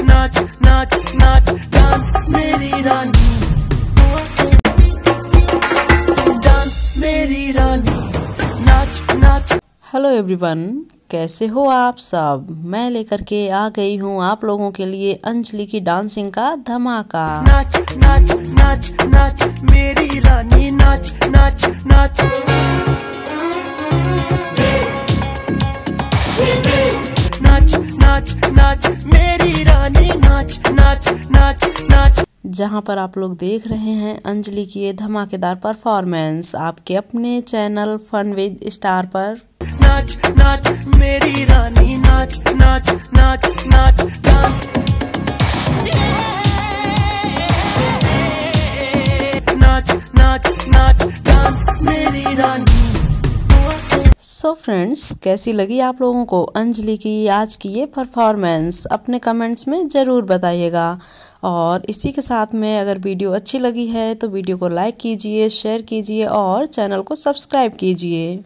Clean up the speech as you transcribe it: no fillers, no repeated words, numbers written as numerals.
नाच नाच नाच डांस मेरी रानी, डांस मेरी रानी, नाच नाच। हेलो एवरीवन, कैसे हो आप सब। मैं लेकर के आ गई हूँ आप लोगों के लिए अंजलि की डांसिंग का धमाका। नाच नाच नाच नाच मेरी रानी, नाच नाच नाच, नाच नाच नाच मेरी रानी, नाच नाच नाच नाच। जहाँ पर आप लोग देख रहे हैं अंजलि की ये धमाकेदार परफॉर्मेंस आपके अपने चैनल फन विद स्टार पर। नाच नाच मेरी रानी, नाच नाच नाच नाच डांस, नाच नाच नाच डांस मेरी रानी। सो फ्रेंड्स, कैसी लगी आप लोगों को अंजलि की आज की ये परफॉर्मेंस, अपने कमेंट्स में ज़रूर बताइएगा। और इसी के साथ में अगर वीडियो अच्छी लगी है तो वीडियो को लाइक कीजिए, शेयर कीजिए और चैनल को सब्सक्राइब कीजिए।